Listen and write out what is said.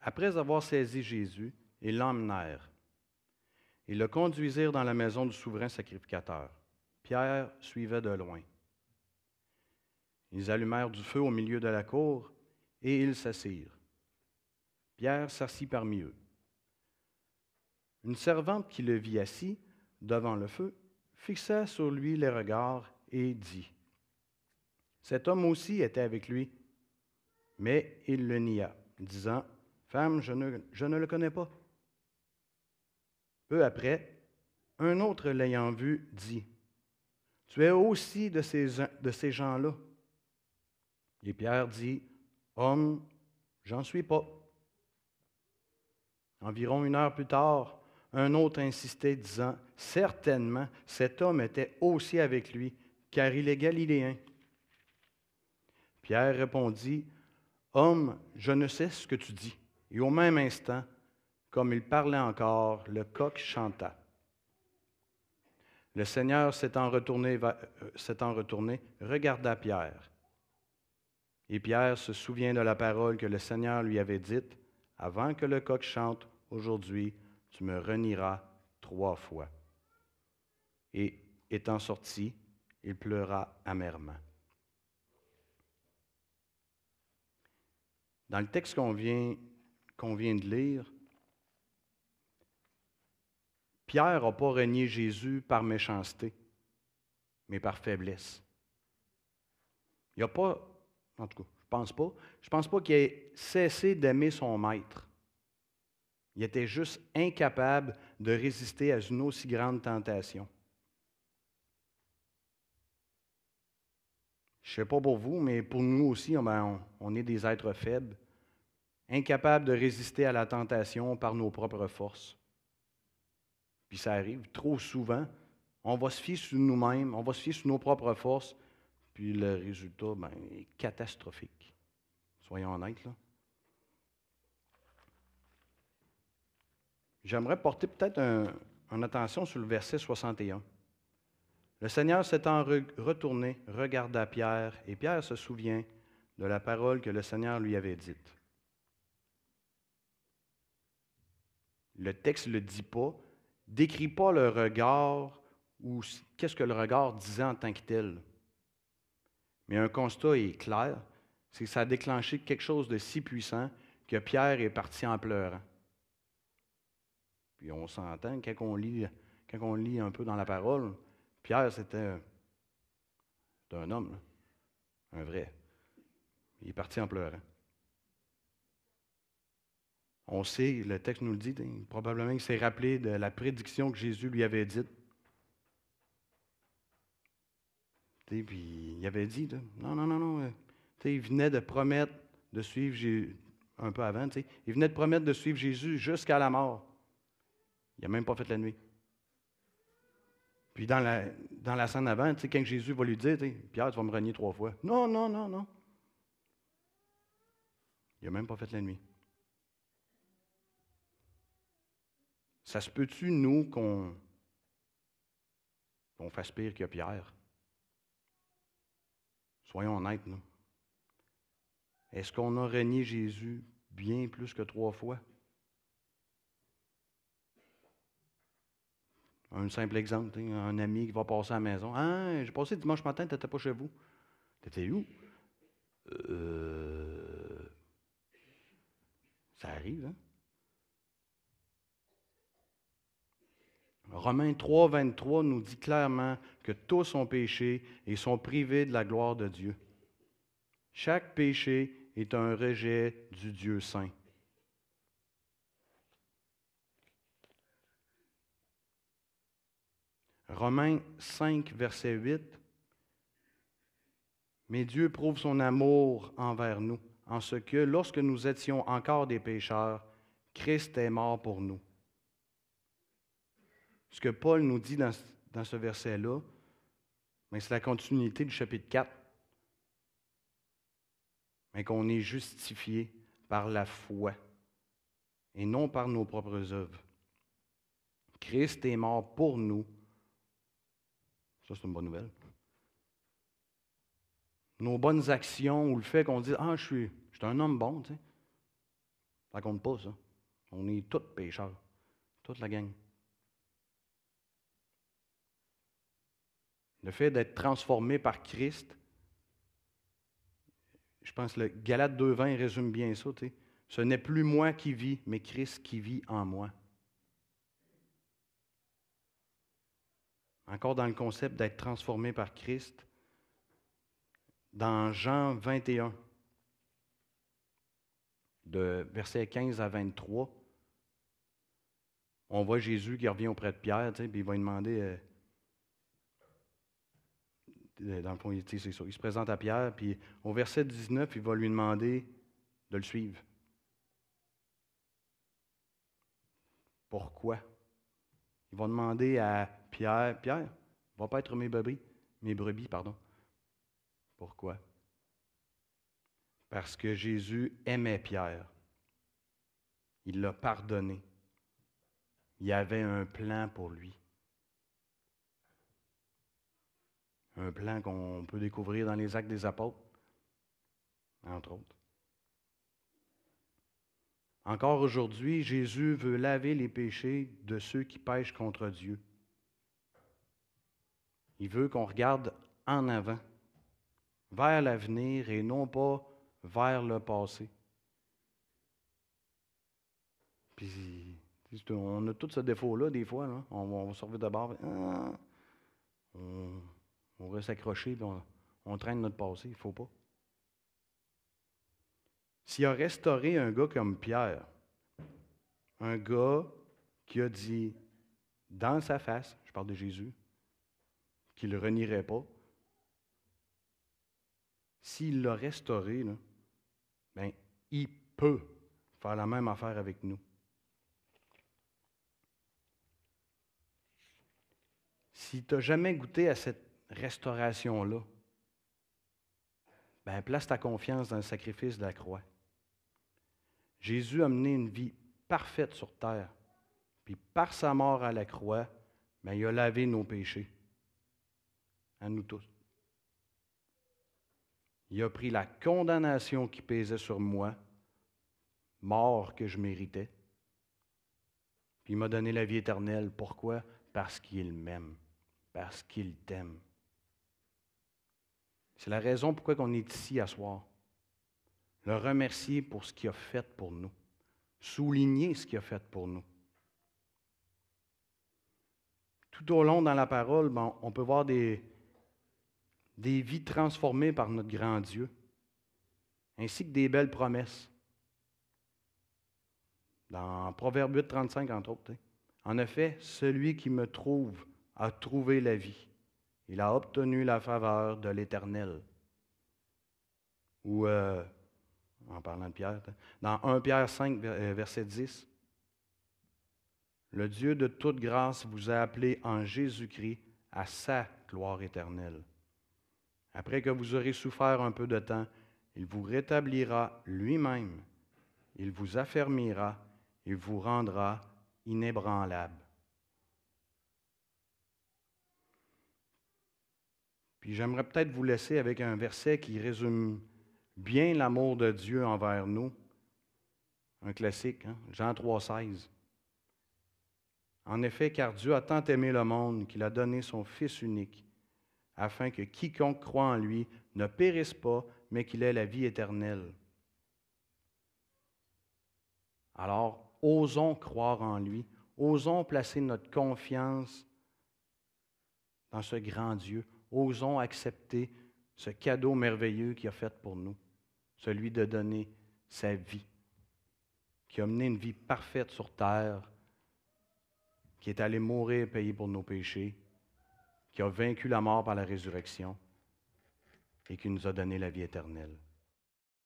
Après avoir saisi Jésus, ils l'emmenèrent. Ils le conduisirent dans la maison du souverain sacrificateur. Pierre suivait de loin. Ils allumèrent du feu au milieu de la cour et ils s'assirent. Pierre s'assit parmi eux. Une servante qui le vit assis devant le feu fixa sur lui les regards et dit, « Cet homme aussi était avec lui. » Mais il le nia, disant, « Femme, je ne le connais pas. » Peu après, un autre l'ayant vu dit, « Tu es aussi de ces gens-là. » Et Pierre dit, « Homme, j'en suis pas. » Environ 1 heure plus tard, un autre insistait, disant, « Certainement, cet homme était aussi avec lui, car il est galiléen. » Pierre répondit, « Homme, je ne sais ce que tu dis. » Et au même instant, comme il parlait encore, le coq chanta. Le Seigneur s'étant retourné, regarda Pierre. Et Pierre se souvient de la parole que le Seigneur lui avait dite, « Avant que le coq chante, aujourd'hui, tu me renieras 3 fois. » Et étant sorti, il pleura amèrement. Dans le texte qu'on vient de lire, Pierre n'a pas renié Jésus par méchanceté, mais par faiblesse. Il n'a pas, en tout cas, je pense pas qu'il ait cessé d'aimer son maître. Il était juste incapable de résister à une aussi grande tentation. Je ne sais pas pour vous, mais pour nous aussi, on est des êtres faibles, incapables de résister à la tentation par nos propres forces. Puis ça arrive trop souvent, on va se fier sur nous-mêmes, on va se fier sur nos propres forces, puis le résultat est catastrophique. Soyons honnêtes, là. J'aimerais porter peut-être une attention sur le verset 61. Le Seigneur s'étant retourné, regarda Pierre, et Pierre se souvient de la parole que le Seigneur lui avait dite. Le texte ne le dit pas, décrit pas le regard ou qu'est-ce que le regard disait en tant que tel. Mais un constat est clair, c'est que ça a déclenché quelque chose de si puissant que Pierre est parti en pleurant. Puis on s'entend, quand on lit un peu dans la parole, Pierre, c'était un homme, là, un vrai. Il est parti en pleurant. On sait, le texte nous le dit, probablement qu'il s'est rappelé de la prédiction que Jésus lui avait dite. Puis il avait dit, non. Il venait de promettre de suivre Jésus, un peu avant, il venait de promettre de suivre Jésus jusqu'à la mort. Il n'a même pas fait la nuit. Puis dans la scène avant, quand Jésus va lui dire, Pierre, tu vas me renier 3 fois. Non. Il n'a même pas fait la nuit. Ça se peut-tu, nous, qu'on fasse pire que Pierre? Soyons honnêtes, nous. Est-ce qu'on a renié Jésus bien plus que 3 fois? Un simple exemple, un ami qui va passer à la maison. « Ah, j'ai passé dimanche matin, tu n'étais pas chez vous. » « T'étais où? » Ça arrive, hein? Romains 3, 23 nous dit clairement que tous ont péché et sont privés de la gloire de Dieu. Chaque péché est un rejet du Dieu saint. Romains 5, verset 8. Mais Dieu prouve son amour envers nous, en ce que, lorsque nous étions encore des pécheurs, Christ est mort pour nous. Ce que Paul nous dit dans ce verset-là, c'est la continuité du chapitre 4. Mais qu'on est justifié par la foi et non par nos propres œuvres. Christ est mort pour nous. Ça, c'est une bonne nouvelle. Nos bonnes actions ou le fait qu'on dise « Ah, je suis un homme bon », Ça compte pas, ça. On est tous pécheurs. Toute la gang. Le fait d'être transformé par Christ, je pense que le Galates 2,20 résume bien ça. Tu sais. Ce n'est plus moi qui vis, mais Christ qui vit en moi. Encore dans le concept d'être transformé par Christ, dans Jean 21, de versets 15 à 23, on voit Jésus qui revient auprès de Pierre, puis il va lui demander, dans le fond, c'est ça, il se présente à Pierre, puis au verset 19, il va lui demander de le suivre. Pourquoi? Il va demander à Pierre, va pas être mes brebis, pardon. Pourquoi? Parce que Jésus aimait Pierre. Il l'a pardonné. Il y avait un plan pour lui. Un plan qu'on peut découvrir dans les Actes des Apôtres, entre autres. Encore aujourd'hui, Jésus veut laver les péchés de ceux qui pêchent contre Dieu. Il veut qu'on regarde en avant, vers l'avenir et non pas vers le passé. Puis, on a tout ce défaut-là, des fois. Là. On va se revenir de bord. On va s'accrocher et on traîne notre passé. Il ne faut pas. S'il a restauré un gars comme Pierre, un gars qui a dit dans sa face, je parle de Jésus, qu'il ne le renierait pas, s'il l'a restauré, là, ben, il peut faire la même affaire avec nous. Si tu n'as jamais goûté à cette restauration-là, ben, place ta confiance dans le sacrifice de la croix. Jésus a mené une vie parfaite sur terre, puis par sa mort à la croix, ben, il a lavé nos péchés, à nous tous. Il a pris la condamnation qui pesait sur moi, mort que je méritais, puis il m'a donné la vie éternelle. Pourquoi? Parce qu'il m'aime, parce qu'il t'aime. C'est la raison pourquoi on est ici à soir. Le remercier pour ce qu'il a fait pour nous. Souligner ce qu'il a fait pour nous. Tout au long dans la parole, on peut voir des vies transformées par notre grand Dieu, ainsi que des belles promesses. Dans Proverbe 8, 35, entre autres. En effet, celui qui me trouve a trouvé la vie. Il a obtenu la faveur de l'Éternel. Ou, en parlant de Pierre, dans 1 Pierre 5, verset 10, le Dieu de toute grâce vous a appelé en Jésus-Christ à sa gloire éternelle. Après que vous aurez souffert un peu de temps, il vous rétablira lui-même, il vous affermira, il vous rendra inébranlable. Puis j'aimerais peut-être vous laisser avec un verset qui résume bien l'amour de Dieu envers nous. Un classique, hein? Jean 3,16. En effet, car Dieu a tant aimé le monde qu'il a donné son Fils unique, afin que quiconque croit en lui ne périsse pas, mais qu'il ait la vie éternelle. Alors, osons croire en lui, osons placer notre confiance dans ce grand Dieu, osons accepter ce cadeau merveilleux qu'il a fait pour nous, celui de donner sa vie, qui a mené une vie parfaite sur terre, qui est allé mourir et payer pour nos péchés, qui a vaincu la mort par la résurrection et qui nous a donné la vie éternelle.